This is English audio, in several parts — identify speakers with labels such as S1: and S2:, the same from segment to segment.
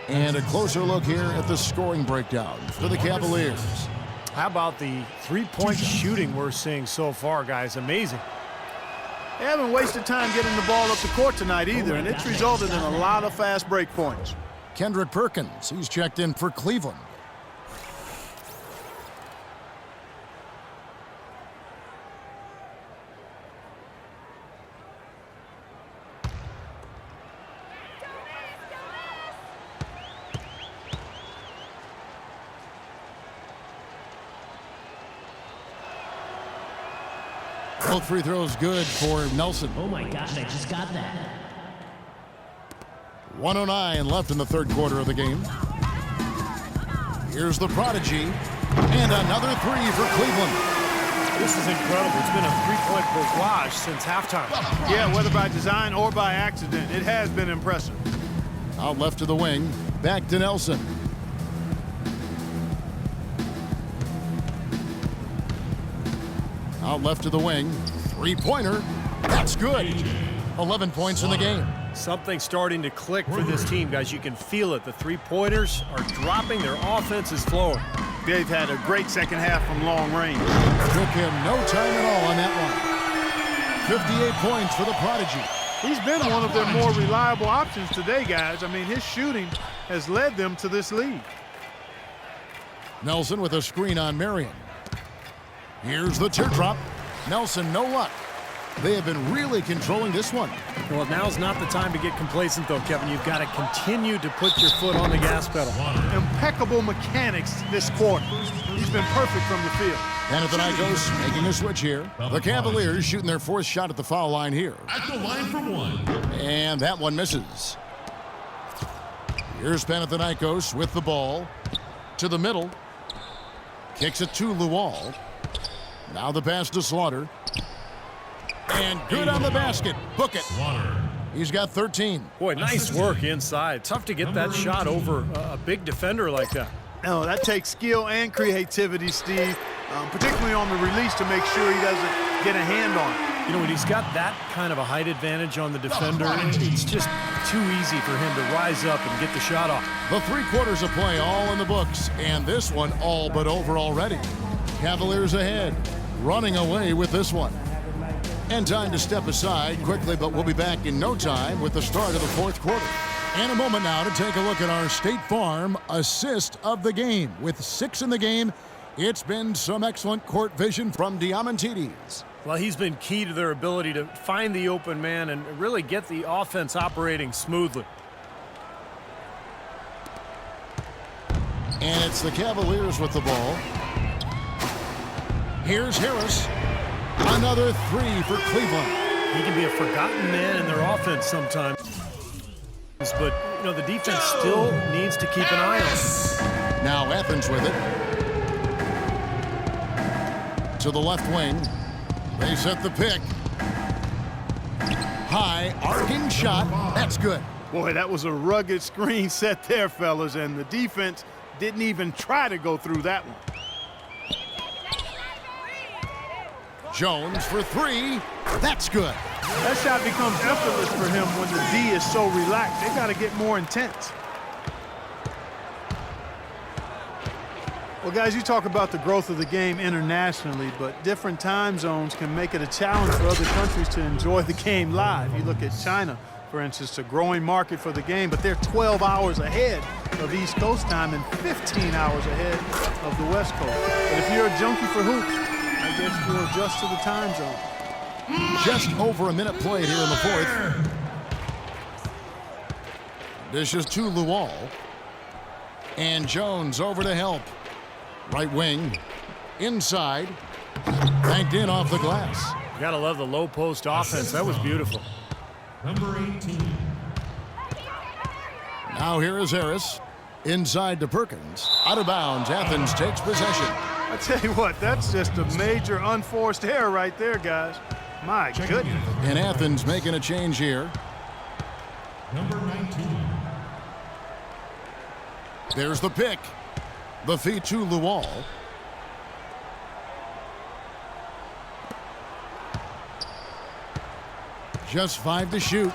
S1: And a closer look here at the scoring breakdown for the Cavaliers.
S2: How about the three-point shooting we're seeing so far, guys? Amazing.
S3: They haven't wasted time getting the ball up the court tonight either, and it's resulted in a lot of fast break points.
S1: Kendrick Perkins, he's checked in for Cleveland. Both free throws good for Nelson.
S4: Oh my gosh, I just got that.
S1: 1:09 left in the third quarter of the game. Here's the prodigy, and another three for Cleveland.
S2: This is incredible. It's been a three-point barrage since halftime.
S3: Yeah, whether by design or by accident, it has been impressive.
S1: Out left to the wing, back to Nelson. Out left to the wing, three-pointer. That's good. 11 points in the game.
S2: Something's starting to click for this team, guys. You can feel it. The three-pointers are dropping. Their offense is flowing.
S3: They've had a great second half from long range.
S1: Took him no time at all on that one. 58 points for the prodigy.
S3: He's been one of their more reliable options today, guys. I mean, his shooting has led them to this lead.
S1: Nelson with a screen on Marion. Here's the teardrop. Nelson, no luck. They have been really controlling this one.
S2: Well, now's not the time to get complacent, though, Kevin. You've got to continue to put your foot on the gas pedal.
S3: Impeccable mechanics this quarter. He's been perfect from the field.
S1: Panathinaikos making a switch here. The Cavaliers shooting their fourth shot at the foul line here.
S5: At the line for one.
S1: And that one misses. Here's Panathinaikos with the ball. To the middle. Kicks it to Luol. Now the pass to Slaughter. And good on the basket. Book it. He's got 13.
S2: Boy, nice work inside. Tough to get that shot over a big defender like that.
S3: Oh, that takes skill and creativity, Steve, particularly on the release to make sure he doesn't get a hand on it.
S2: You know, when he's got that kind of a height advantage on the defender, it's just too easy for him to rise up and get the shot off.
S1: The 3 quarters of play all in the books, and this one all but over already. Cavaliers ahead, running away with this one. And time to step aside quickly, but we'll be back in no time with the start of the fourth quarter. And a moment now to take a look at our State Farm assist of the game. With 6 in the game, it's been some excellent court vision from Diamantidis.
S2: Well, he's been key to their ability to find the open man and really get the offense operating smoothly.
S1: And it's the Cavaliers with the ball. Here's Harris. Another 3 for Cleveland.
S2: He can be a forgotten man in their offense sometimes. But, you know, the defense still needs to keep an eye on him.
S1: Now Athens with it. To the left wing. They set the pick. High, arcing shot. That's good.
S3: Boy, that was a rugged screen set there, fellas, and the defense didn't even try to go through that one.
S1: Jones for 3. That's good.
S3: That shot becomes effortless for him when the D is so relaxed. They got to get more intense. Well, guys, you talk about the growth of the game internationally, but different time zones can make it a challenge for other countries to enjoy the game live. You look at China, for instance, a growing market for the game, but they're 12 hours ahead of East Coast time and 15 hours ahead of the West Coast. But if you're a junkie for hoops, I guess you'll adjust to the time zone.
S1: Just over a minute played here in the fourth. Dishes to Luol. And Jones over to help. Right wing. Inside. Banked in off the glass.
S2: You gotta love the low post offense. That was beautiful.
S5: Number 18.
S1: Now here is Harris. Inside to Perkins. Out of bounds. Athens takes possession.
S3: I tell you what, that's just a major unforced error right there, guys. My goodness.
S1: And Athens making a change here.
S5: Number 19.
S1: There's the pick. The feed to Luol. Just 5 to shoot.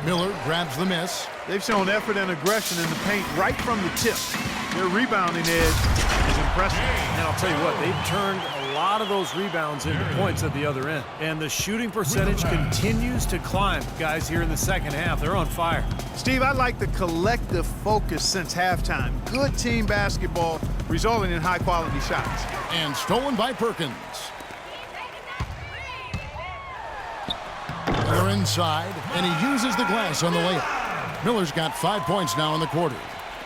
S1: Miller grabs the miss.
S3: They've shown effort and aggression in the paint right from the tip. Their rebounding edge is impressive.
S2: And I'll tell you what, they've turned a lot of those rebounds into points at the other end. And the shooting percentage continues to climb, guys, here in the second half. They're on fire.
S3: Steve, I like the collective focus since halftime. Good team basketball resulting in high-quality shots.
S1: And stolen by Perkins. Miller inside, and he uses the glass on the layup. Miller's got 5 points now in the quarter.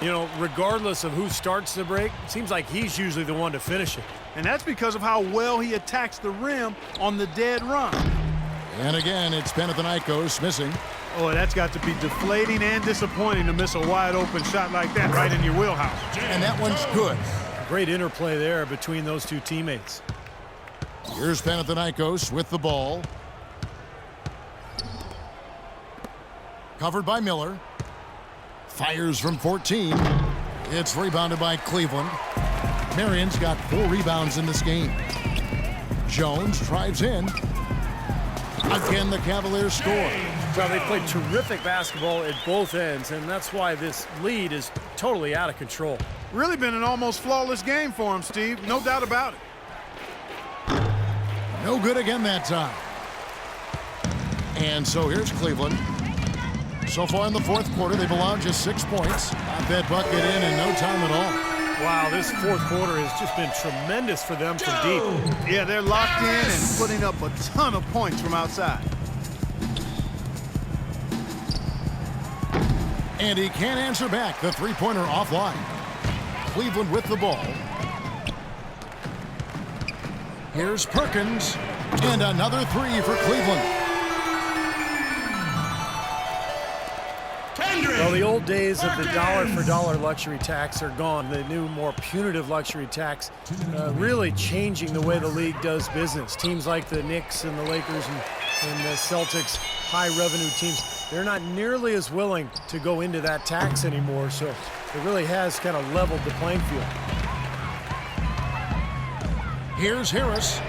S2: You know, regardless of who starts the break, it seems like he's usually the one to finish it.
S3: And that's because of how well he attacks the rim on the dead run.
S1: And again, it's Panathinaikos missing.
S3: Oh, that's got to be deflating and disappointing to miss a wide-open shot like that right in your wheelhouse.
S1: And that one's good.
S2: Great interplay there between those two teammates.
S1: Here's Panathinaikos with the ball. Covered by Miller. Fires from 14. It's rebounded by Cleveland. Marion's got 4 rebounds in this game. Jones drives in. Again, the Cavaliers score.
S2: Well, they played terrific basketball at both ends, and that's why this lead is totally out of control.
S3: Really been an almost flawless game for him, Steve. No doubt about it.
S1: No good again that time. And so here's Cleveland. So far in the fourth quarter, they've allowed just 6 points. Got that bucket in no time at all.
S2: Wow, this fourth quarter has just been tremendous for them from deep.
S3: Yeah, they're locked in and putting up a ton of points from outside.
S1: And he can't answer back. The three-pointer offline. Cleveland with the ball. Here's Perkins. And another 3 for Cleveland.
S2: Well, the old days of the dollar-for-dollar luxury tax are gone. The new, more punitive luxury tax really changing the way the league does business. Teams like the Knicks and the Lakers and the Celtics, high-revenue teams, they're not nearly as willing to go into that tax anymore, so it really has kind of leveled the playing field.
S1: Here's Harris.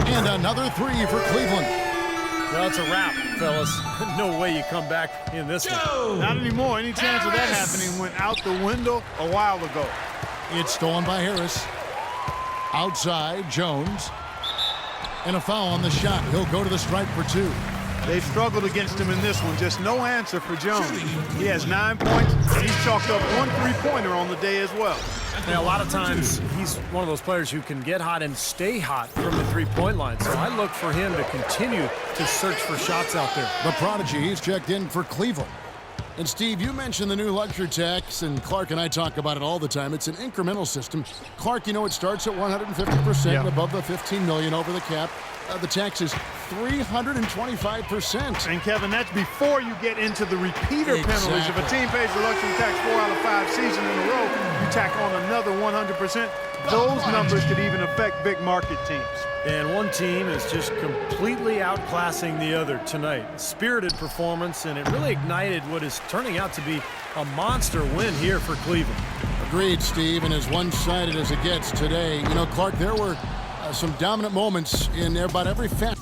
S1: And another 3 for Cleveland.
S2: Well, it's a wrap, fellas. No way you come back in this one.
S3: Not anymore. Any chance of that happening went out the window a while ago.
S1: It's stolen by Harris. Outside, Jones. And a foul on the shot. He'll go to the stripe for 2.
S3: They've struggled against him in this one. Just no answer for Jones. He has 9 points, and he's chalked up 1 3-pointer on the day as well.
S2: Now, a lot of times, he's one of those players who can get hot and stay hot from the three-point line. So I look for him to continue to search for shots out there.
S1: The prodigy, he's checked in for Cleveland. And Steve, you mentioned the new luxury tax, and Clark and I talk about it all the time. It's an incremental system. Clark, you know, it starts at 150% and above the $15 million over the cap. The tax is 325%.
S3: And Kevin, that's before you get into the repeater penalties. If a team pays the luxury tax 4 out of 5 seasons in a row, you tack on another 100%. Those numbers could even affect big market teams.
S2: And one team is just completely outclassing the other tonight. Spirited performance, and it really ignited what is turning out to be a monster win here for Cleveland.
S1: Agreed, Steve, and as one-sided as it gets today. You know, Clark, there were some dominant moments in about every facet.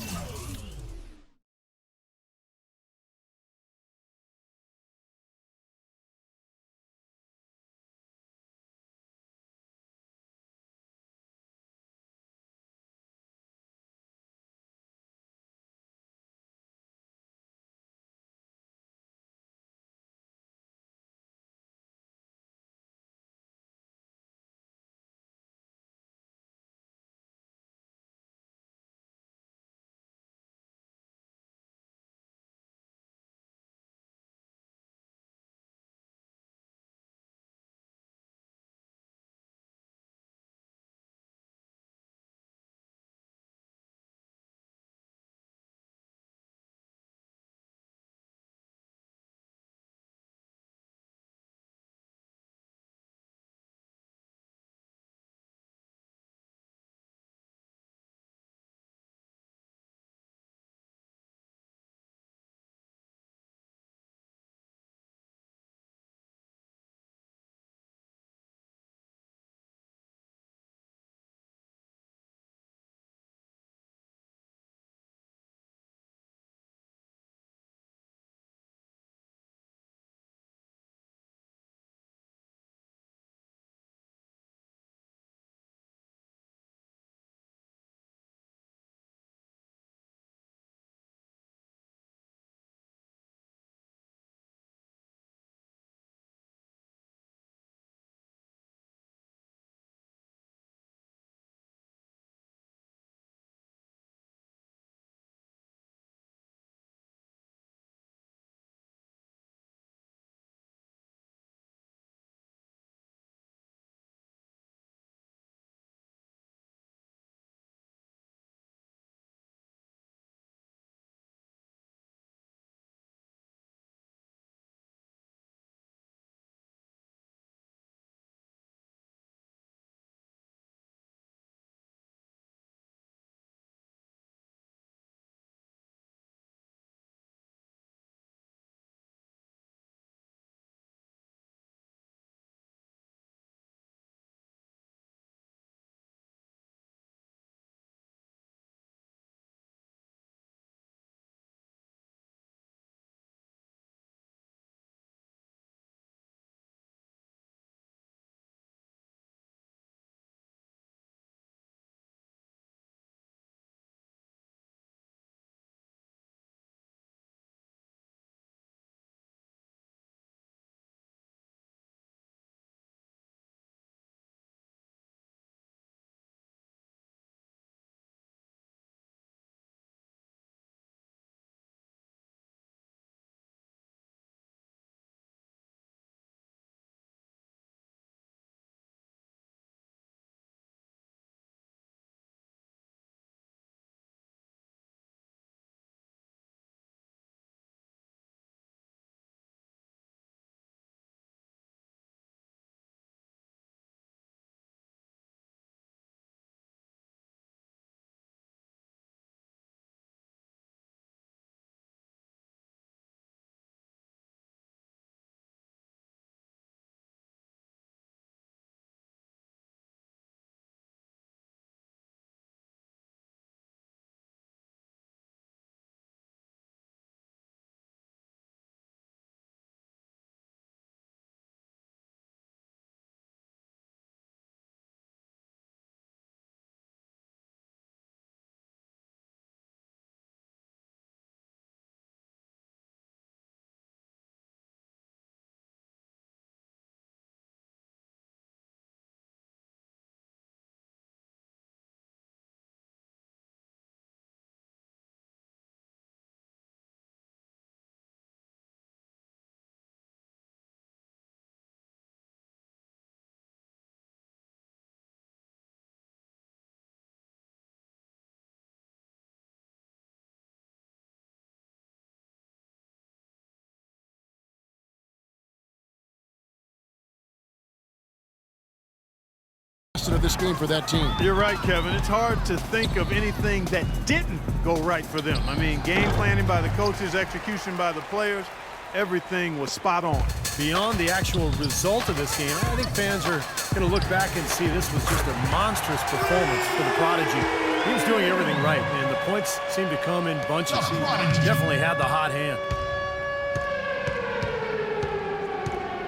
S1: of this game for that team.
S3: You're right, Kevin. It's hard to think of anything that didn't go right for them. I mean, game planning by the coaches, execution by the players, everything was spot on.
S2: Beyond the actual result of this game, I think fans are going to look back and see this was just a monstrous performance for the Prodigy. He was doing everything right, and the points seemed to come in bunches. He definitely had the hot hand.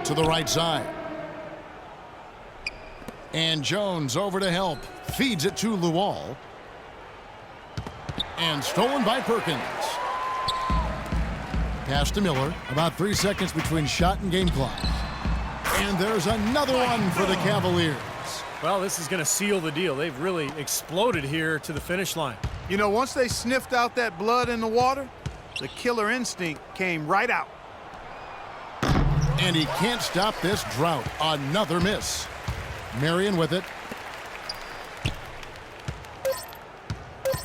S1: To the right side. And Jones over to help. Feeds it to Luol. And stolen by Perkins. Pass to Miller. About 3 seconds between shot and game clock. And there's another one for the Cavaliers.
S2: Well, this is going to seal the deal. They've really exploded here to the finish line.
S3: You know, once they sniffed out that blood in the water, the killer instinct came right out.
S1: And he can't stop this drought. Another miss. Marion with it.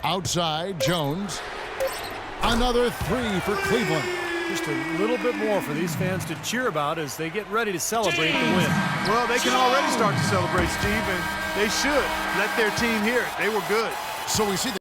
S1: Outside, Jones. Another three for Cleveland.
S2: Just a little bit more for these fans to cheer about as they get ready to celebrate the win.
S3: Well, they can already start to celebrate, Steve, and they should let their team hear it. They were good.
S1: So we see the